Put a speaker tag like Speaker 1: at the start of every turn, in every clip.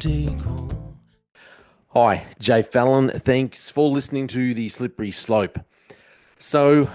Speaker 1: stay cool.
Speaker 2: Hi, Jay Fallon. Thanks for listening to The Slippery Slope. So,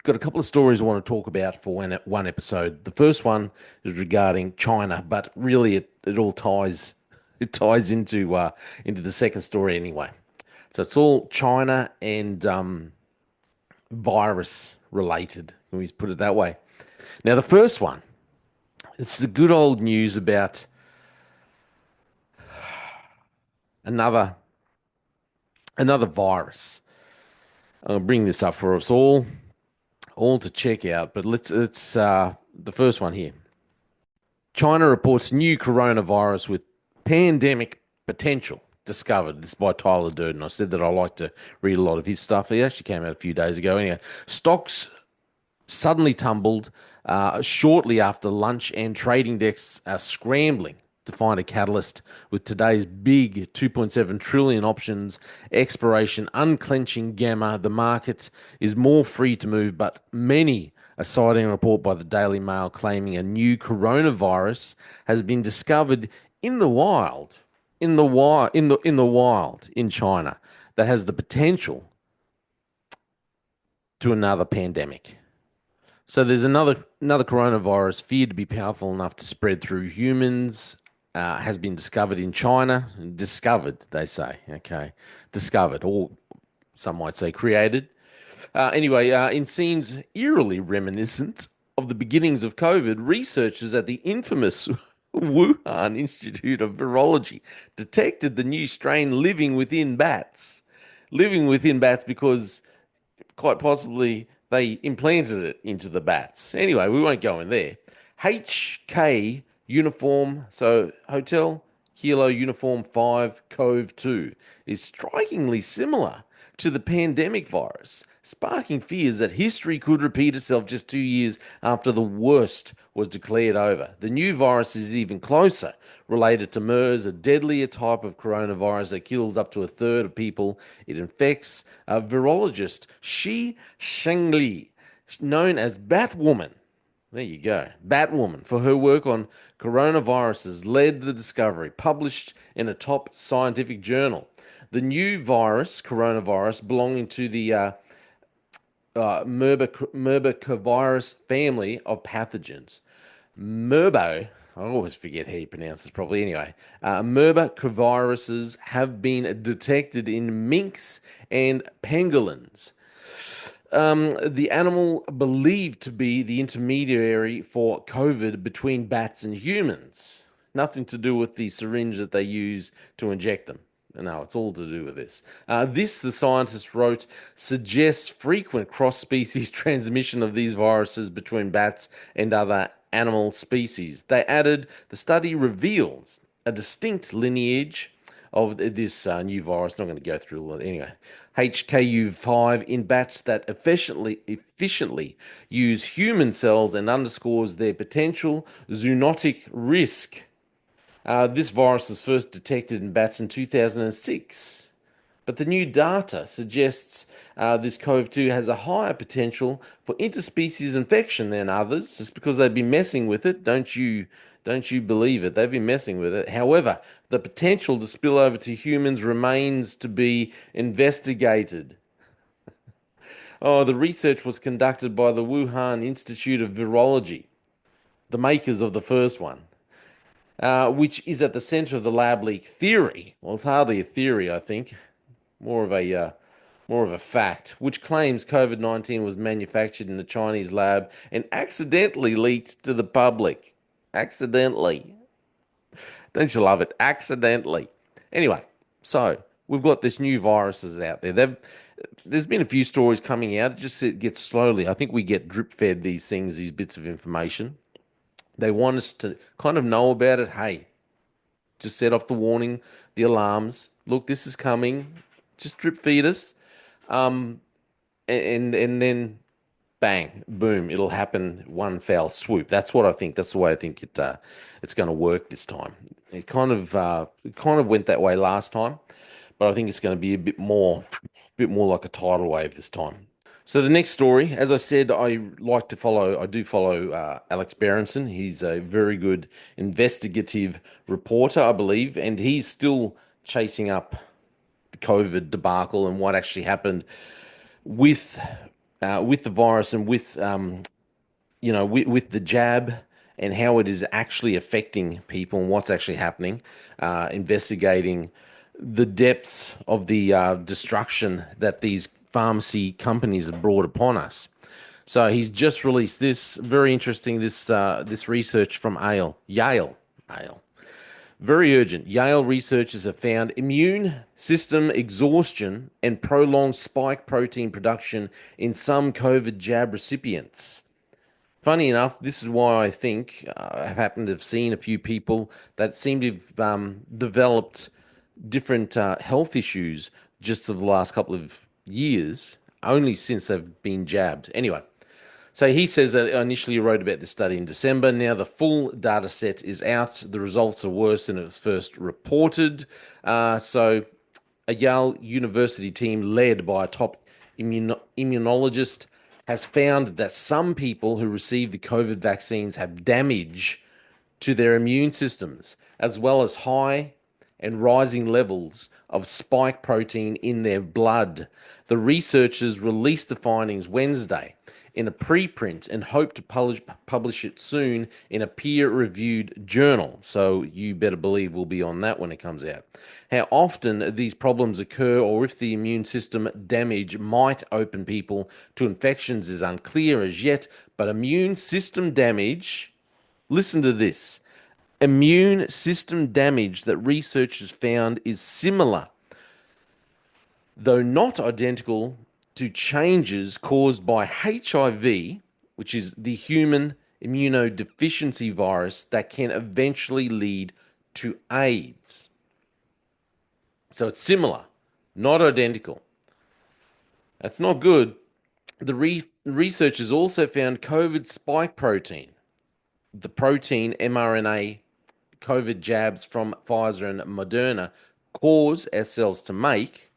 Speaker 2: got a couple of stories I want to talk about for one episode. The first one is regarding China, but really it all ties into the second story anyway. So it's all China and virus related. Can we put it that way? Now the first one, it's the good old news about another another virus. I'll bring this up for us all to check out, but let's the first one here. China reports new coronavirus with pandemic potential discovered. This is by Tyler Durden. I said that I like to read a lot of his stuff. He actually came out a few days ago. Anyway, stocks suddenly tumbled shortly after lunch, and trading desks are scrambling to find a catalyst with today's big 2.7 trillion options expiration unclenching gamma. The market is more free to move, but many are citing a report by the Daily Mail claiming a new coronavirus has been discovered in the wild, in the wild in China that has the potential to another pandemic. So there's another coronavirus feared to be powerful enough to spread through humans. Has been discovered in China. Discovered, they say. Okay, discovered, or some might say created. Anyway, in scenes eerily reminiscent of the beginnings of COVID, researchers at the infamous Wuhan Institute of Virology detected the new strain living within bats. Living within bats because quite possibly they implanted it into the bats. Anyway, we won't go in there. HK uniform, so Hotel Kilo Uniform 5 Cove 2 is strikingly similar to the pandemic virus, sparking fears that history could repeat itself just 2 years after the worst was declared over. The new virus is even closer related to MERS, a deadlier type of coronavirus that kills up to a third of people it infects. A virologist, Shi Shengli, known as Batwoman, there you go. Batwoman, for her work on coronaviruses, led the discovery, published in a top scientific journal. The new coronavirus, belonging to the Myrbecovirus family of pathogens. Murbo, I always forget how you pronounce this properly. Anyway, Myrbecoviruses have been detected in minks and pangolins. The animal believed to be the intermediary for COVID between bats and humans. Nothing to do with the syringe that they use to inject them. No, it's all to do with this. This, the scientists wrote, suggests frequent cross-species transmission of these viruses between bats and other animal species. They added, the study reveals a distinct lineage of this new virus. Not going to go through all of it anyway. HKU5 in bats that efficiently use human cells and underscores their potential zoonotic risk. This virus was first detected in bats in 2006, but the new data suggests this CoV-2 has a higher potential for interspecies infection than others, just because they've been messing with it. Don't you believe it? They've been messing with it. However, the potential to spill over to humans remains to be investigated. Oh, the research was conducted by the Wuhan Institute of Virology, the makers of the first one, which is at the center of the lab leak theory. Well, it's hardly a theory, I think, more of a fact, which claims COVID-19 was manufactured in a Chinese lab and accidentally leaked to the public. Accidentally. Don't you love it? Accidentally. Anyway, so we've got this new viruses out there. There's been a few stories coming out. It gets slowly. I think we get drip fed these things, these bits of information. They want us to kind of know about it. Hey, just set off the warning, the alarms. Look, this is coming. Just drip feed us. Um, and then bang, boom, it'll happen one foul swoop. That's what I think. That's the way I think it's going to work this time. It kind of went that way last time, but I think it's going to be a bit more like a tidal wave this time. So the next story, as I said, I do follow Alex Berenson. He's a very good investigative reporter, I believe, and he's still chasing up the COVID debacle and what actually happened with with the virus and with the jab and how it is actually affecting people and what's actually happening, investigating the depths of the destruction that these pharmacy companies have brought upon us. So he's just released this very interesting this research from Yale. Very urgent. Yale researchers have found immune system exhaustion and prolonged spike protein production in some COVID jab recipients. Funny enough, this is why I think I've happened to have seen a few people that seem to have developed different health issues just of the last couple of years, only since they've been jabbed. Anyway, so he says that initially he wrote about this study in December. Now the full data set is out. The results are worse than it was first reported. So a Yale University team led by a top immunologist has found that some people who receive the COVID vaccines have damage to their immune systems, as well as high and rising levels of spike protein in their blood. The researchers released the findings Wednesday in a preprint and hope to publish it soon in a peer-reviewed journal. So you better believe we'll be on that when it comes out. How often these problems occur or if the immune system damage might open people to infections is unclear as yet, but immune system damage, listen to this, immune system damage that researchers found is similar, though not identical, to changes caused by HIV, which is the human immunodeficiency virus that can eventually lead to AIDS. So it's similar, not identical. That's not good. The researchers also found COVID spike protein, the protein mRNA COVID jabs from Pfizer and Moderna cause our cells to make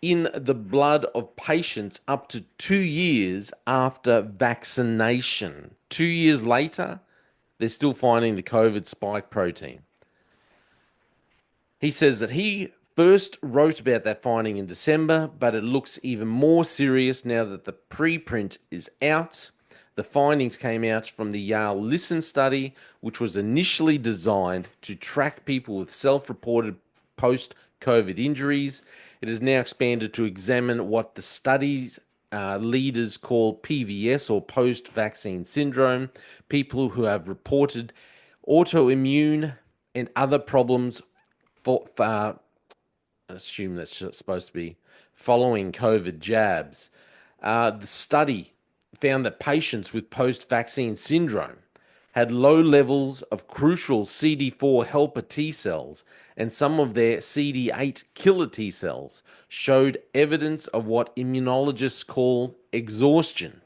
Speaker 2: in the blood of patients up to 2 years after vaccination. 2 years later, they're still finding the COVID spike protein. He says that he first wrote about that finding in December, but it looks even more serious now that the preprint is out. The findings came out from the Yale Listen study, which was initially designed to track people with self reported post COVID injuries. It is now expanded to examine what the study's leaders call PVS or post vaccine syndrome, people who have reported autoimmune and other problems I assume that's supposed to be following COVID jabs. The study found that patients with post-vaccine syndrome had low levels of crucial CD4 helper T cells, and some of their CD8 killer T cells showed evidence of what immunologists call exhaustion.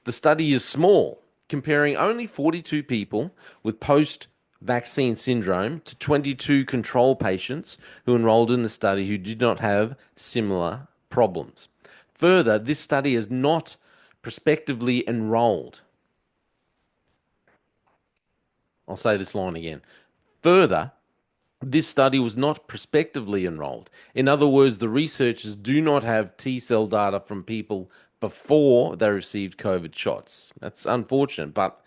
Speaker 2: The study is small, comparing only 42 people with post vaccine syndrome to 22 control patients who enrolled in the study who did not have similar problems. Further, this study is not prospectively enrolled. I'll say this line again. Further, this study was not prospectively enrolled. In other words, the researchers do not have T cell data from people before they received COVID shots. That's unfortunate, but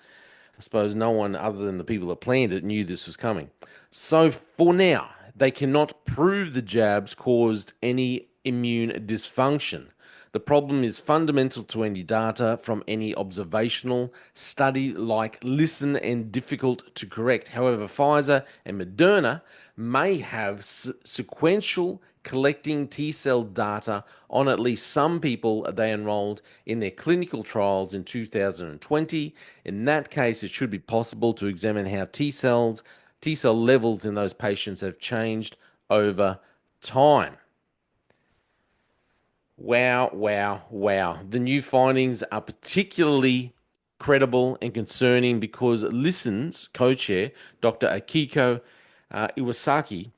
Speaker 2: I suppose no one other than the people that planned it knew this was coming. So for now, they cannot prove the jabs caused any immune dysfunction. The problem is fundamental to any data from any observational study like Listen and difficult to correct. However, Pfizer and Moderna may have sequential collecting T cell data on at least some people they enrolled in their clinical trials in 2020. In that case, it should be possible to examine how T cell levels in those patients have changed over time. Wow, wow, wow. The new findings are particularly credible and concerning because Listen's co chair, Dr. Akiko Iwasaki,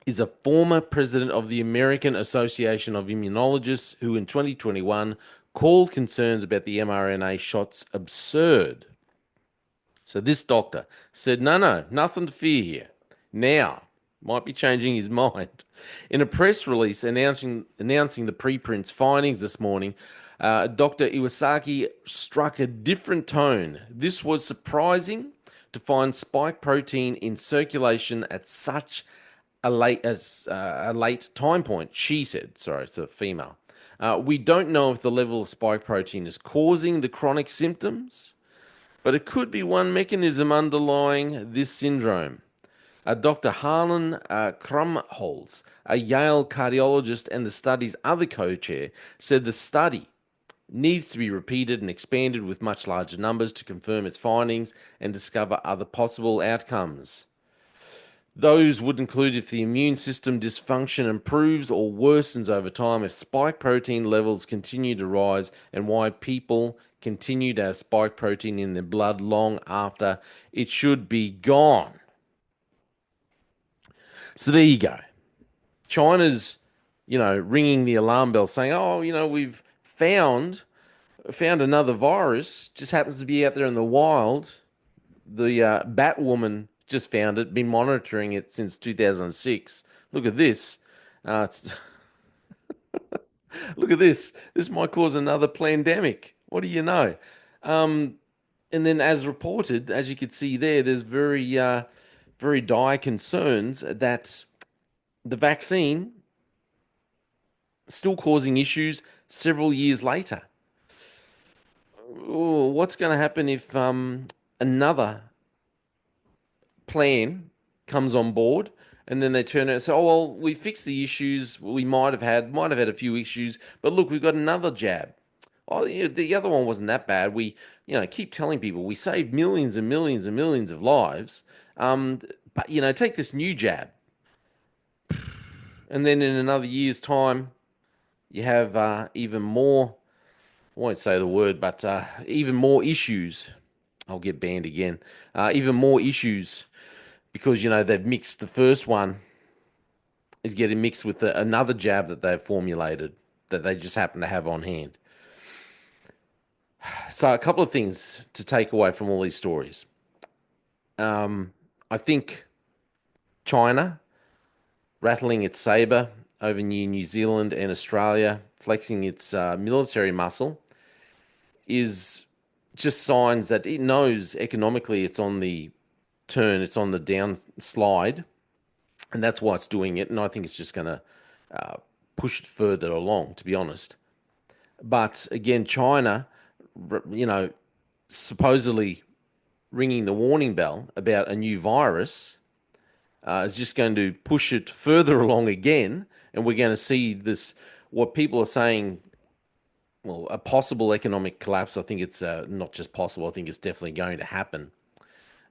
Speaker 2: is a former president of the American Association of Immunologists who in 2021 called concerns about the mRNA shots absurd. So this doctor said, no, no, nothing to fear here. Now, might be changing his mind. In a press release announcing the preprints findings this morning, Dr. Iwasaki struck a different tone. This was surprising to find spike protein in circulation at such a late time point. She said, sorry, it's a female. We don't know if the level of spike protein is causing the chronic symptoms, but it could be one mechanism underlying this syndrome. Dr. Harlan Krumholz, a Yale cardiologist and the study's other co-chair, said the study needs to be repeated and expanded with much larger numbers to confirm its findings and discover other possible outcomes. Those would include if the immune system dysfunction improves or worsens over time, if spike protein levels continue to rise, and why people continue to have spike protein in their blood long after it should be gone. So there you go. China's, ringing the alarm bell saying, oh, we've found another virus, just happens to be out there in the wild. The Batwoman just found it, been monitoring it since 2006. Look at this. It's, look at this. This might cause another pandemic. What do you know? Um, and then, as reported, as you could see there, there's very dire concerns that the vaccine still causing issues several years later. Oh, what's going to happen if another plan comes on board and then they turn around and say, "Oh well, we fixed the issues we might have had a few issues, but look, we've got another jab. Oh, the other one wasn't that bad. We, keep telling people we saved millions and millions and millions of lives. Um, but take this new jab, and then in another year's time, you have even more. I won't say the word, but even more issues. I'll get banned again. Even more issues because they've mixed the first one is getting mixed with another jab that they've formulated that they just happen to have on hand. So a couple of things to take away from all these stories. I think China rattling its saber over New Zealand and Australia, flexing its military muscle, is just signs that it knows economically it's on the turn, it's on the downslide, and that's why it's doing it. And I think it's just going to push it further along, to be honest. But again, China, you know, supposedly ringing the warning bell about a new virus is just going to push it further along again, and we're going to see this. What people are saying, well, a possible economic collapse. I think it's not just possible. I think it's definitely going to happen.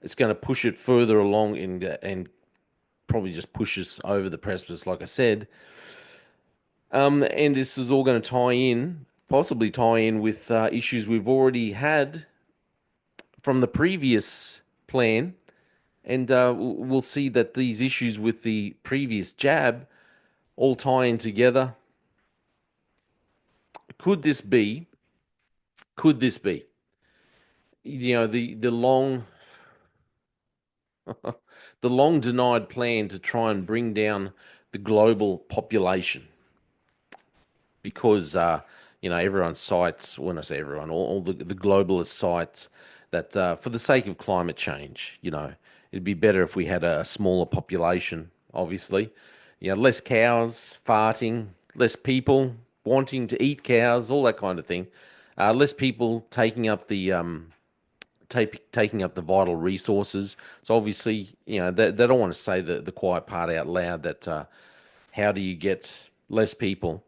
Speaker 2: It's going to push it further along and probably just push us over the precipice, like I said. And this is all going to possibly tie in with issues we've already had from the previous plan. And we'll see that these issues with the previous jab all tie in together. Could this be? Could this be? The long the long denied plan to try and bring down the global population because everyone cites, when I say everyone, all the globalists cite that for the sake of climate change, it'd be better if we had a smaller population, obviously. Less cows farting, less people wanting to eat cows, all that kind of thing. Less people taking up the vital resources. So obviously, they don't want to say the quiet part out loud that how do you get less people?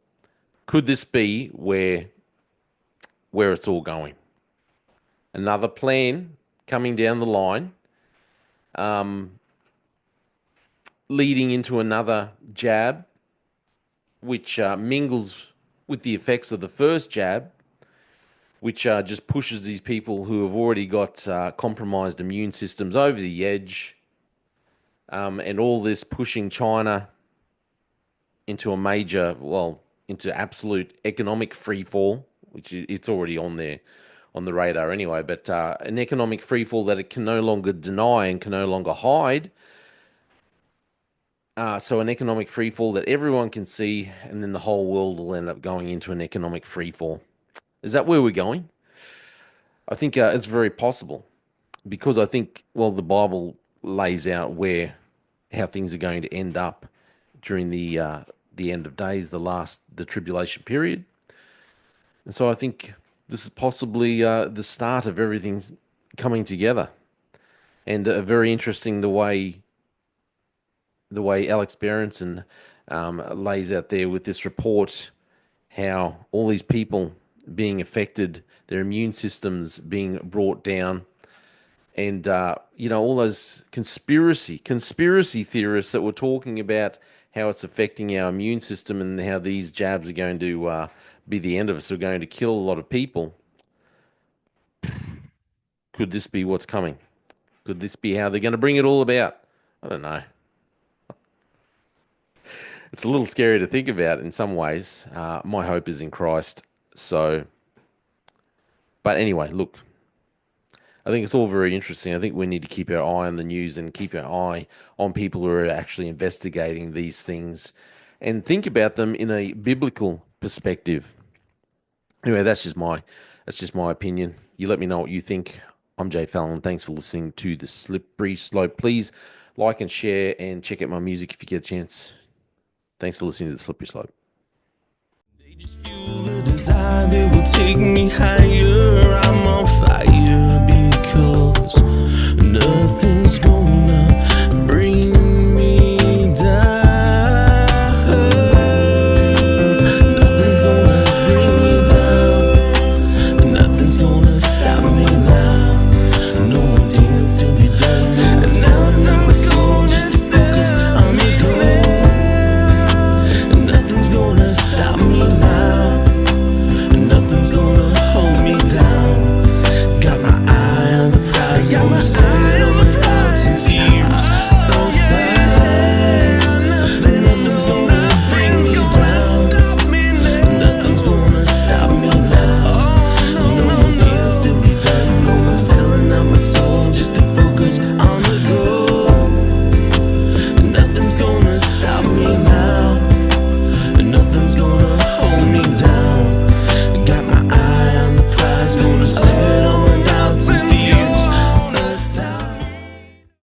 Speaker 2: Could this be where it's all going? Another plan coming down the line, leading into another jab, which mingles with the effects of the first jab, which just pushes these people who have already got compromised immune systems over the edge, and all this pushing China. into a major, well, into absolute economic free fall, which it's already on there on the radar anyway, but an economic free fall that it can no longer deny and can no longer hide. So an economic free fall that everyone can see, and then the whole world will end up going into an economic free fall. Is that where we're going? I think it's very possible because I think, well, the Bible lays out where how things are going to end up during the end of days, the tribulation period, and so I think this is possibly the start of everything coming together. And very interesting the way Alex Berenson lays out there with this report how all these people being affected, their immune systems being brought down, and all those conspiracy theorists that were talking about how it's affecting our immune system and how these jabs are going to be the end of us, are going to kill a lot of people. Could this be what's coming? Could this be how they're going to bring it all about? I don't know. It's a little scary to think about in some ways. My hope is in Christ. So, but anyway, look, I think it's all very interesting. I think we need to keep our eye on the news and keep our eye on people who are actually investigating these things and think about them in a biblical perspective. Anyway, that's just my opinion. You let me know what you think. I'm Jay Fallon. Thanks for listening to The Slippery Slope. Please like and share and check out my music if you get a chance. Thanks for listening to The Slippery Slope.
Speaker 1: They just fuel a desire that will take me higher. I'm on fire because nothing's gonna